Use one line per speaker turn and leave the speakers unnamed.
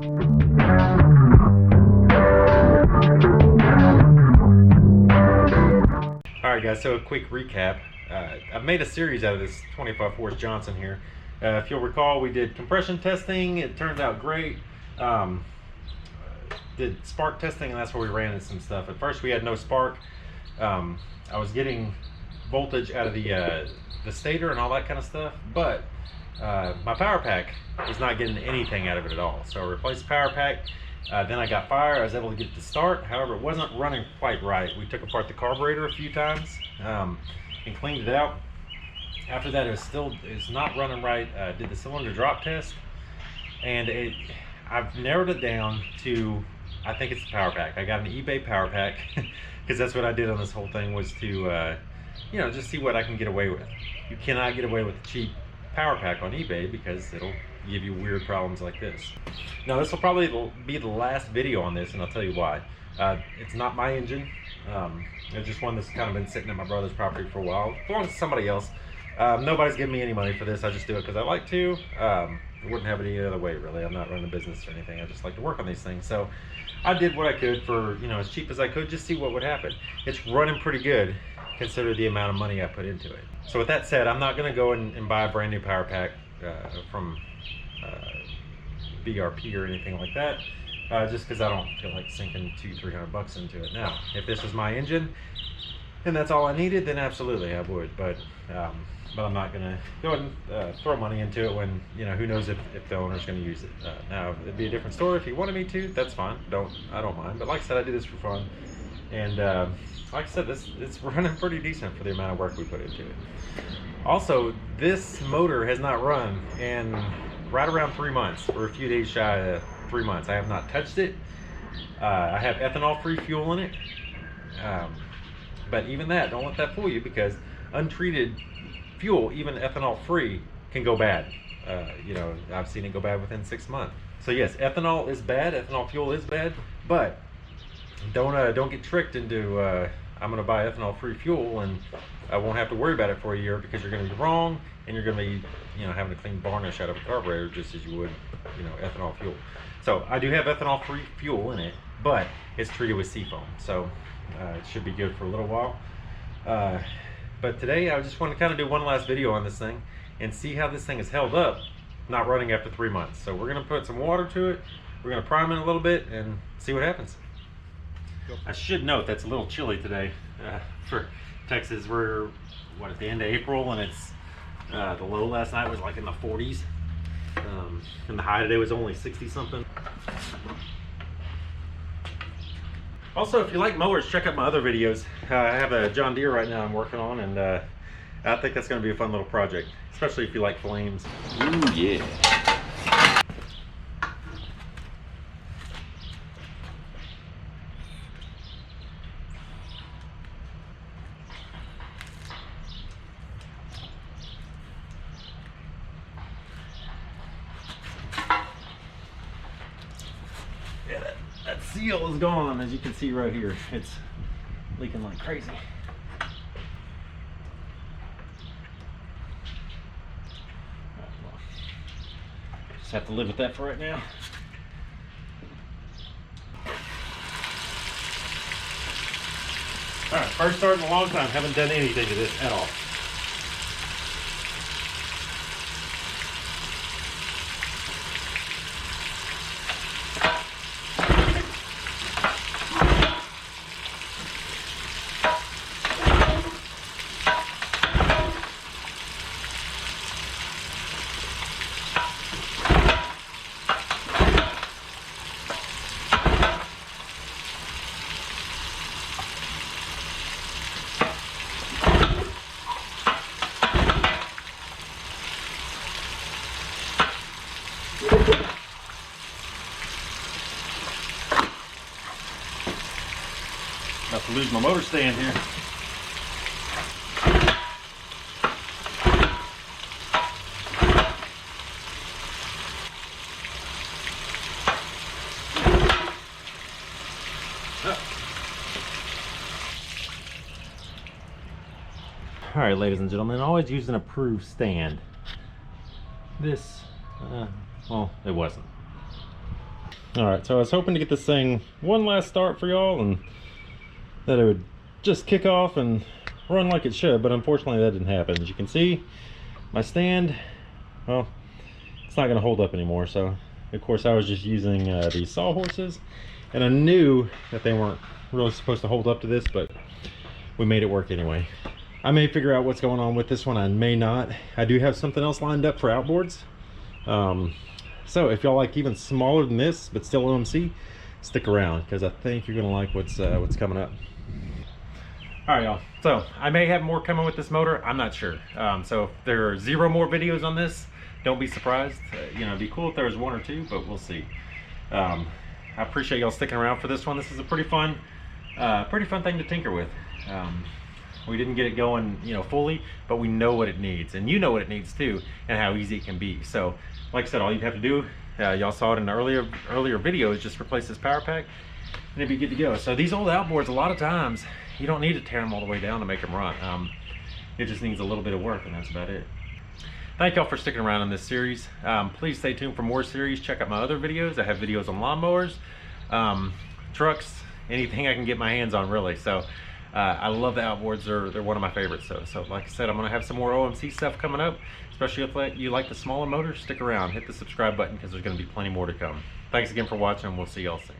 Alright guys, so a quick recap. I've made a series out of this 25 horse Johnson here. If you'll recall, we did compression testing. It turned out great. Did spark testing, and that's where we ran into some stuff. At first we had no spark. I was getting voltage out of the stator and all that kind of stuff, but my power pack was not getting anything out of it at all. So I replaced the power pack. Then I got fire. I was able to get it to start. However, it wasn't running quite right. We took apart the carburetor a few times and cleaned it out. After that, it's not running right. Did the cylinder drop test, and I've narrowed it down to, I think it's the power pack. I got an eBay power pack because that's what I did on this whole thing, was to just see what I can get away with. You cannot get away with a cheap power pack on eBay because it'll give you weird problems like this. Now this will probably be the last video on this, and I'll tell you why. It's not my engine. It's just one that's kind of been sitting at my brother's property for a while. It belongs to somebody else. Nobody's giving me any money for this. I just do it because I like to. I wouldn't have it any other way, really. I'm not running a business or anything. I just like to work on these things. So I did what I could for, as cheap as I could, just see what would happen. It's running pretty good, consider the amount of money I put into it. So with that said, I'm not going to go and buy a brand new power pack from BRP or anything like that, just because I don't feel like sinking $200-300 into it. Now, if this was my engine and that's all I needed, then absolutely I would. But I'm not going to go ahead and throw money into it when, who knows if the owner's going to use it. Now, it'd be a different story if he wanted me to. That's fine. I don't mind. But like I said, I do this for fun. And like I said, it's running pretty decent for the amount of work we put into it. Also, this motor has not run in right around 3 months. We're a few days shy of 3 months. I have not touched it. I have ethanol-free fuel in it. But even that, don't let that fool you, because untreated fuel, even ethanol-free, can go bad. I've seen it go bad within 6 months. So yes, ethanol is bad. Ethanol fuel is bad, but don't get tricked into I'm going to buy ethanol-free fuel and I won't have to worry about it for a year, because you're going to be wrong, and you're going to be having to clean varnish out of a carburetor just as you would ethanol fuel. So I do have ethanol-free fuel in it, but it's treated with seafoam, so it should be good for a little while. But today I just want to kind of do one last video on this thing and see how this thing is held up not running after 3 months. So we're going to put some water to it, we're going to prime it a little bit and see what happens. I should note that's a little chilly today for Texas. We're at the end of April, and it's the low last night was like in the 40s, and the high today was only 60 something. Also, if you like mowers, check out my other videos. I have a John Deere right now I'm working on, and I think that's going to be a fun little project, especially if you like flames.
Ooh, yeah.
That seal is gone, as you can see right here. It's leaking like crazy. Just have to live with that for right now. Alright, first start in a long time. Haven't done anything to this at all. About to lose my motor stand here. All right, ladies and gentlemen, always use an approved stand. This, well, it wasn't. All right, so I was hoping to get this thing one last start for y'all and that it would just kick off and run like it should, but unfortunately that didn't happen. As you can see, my stand, well, it's not gonna hold up anymore. So of course I was just using these sawhorses, and I knew that they weren't really supposed to hold up to this, but we made it work anyway. I may figure out what's going on with this one, I may not. I do have something else lined up for outboards. So if y'all like even smaller than this but still OMC, stick around because I think you're gonna like what's coming up. All right, y'all, so I may have more coming with this motor, I'm not sure. So if there are 0 more videos on this, don't be surprised. You know, it'd be cool if there was 1 or 2, but we'll see. I appreciate y'all sticking around for this one. This is a pretty fun thing to tinker with. We didn't get it going, you know, fully, but we know what it needs, and you know what it needs too, and how easy it can be. So like I said, all you have to do, y'all saw it in the earlier video, is just replace this power pack and it'd be good to go. So these old outboards, a lot of times you don't need to tear them all the way down to make them run. It just needs a little bit of work, and that's about it. Thank y'all for sticking around in this series. Please stay tuned for more series. Check out my other videos. I have videos on lawnmowers, trucks, anything I can get my hands on, really. So I love the outboards. They're one of my favorites. So like I said, I'm gonna have some more OMC stuff coming up, especially if you like the smaller motors. Stick around, hit the subscribe button, because there's gonna be plenty more to come. Thanks again for watching, and we'll see y'all soon.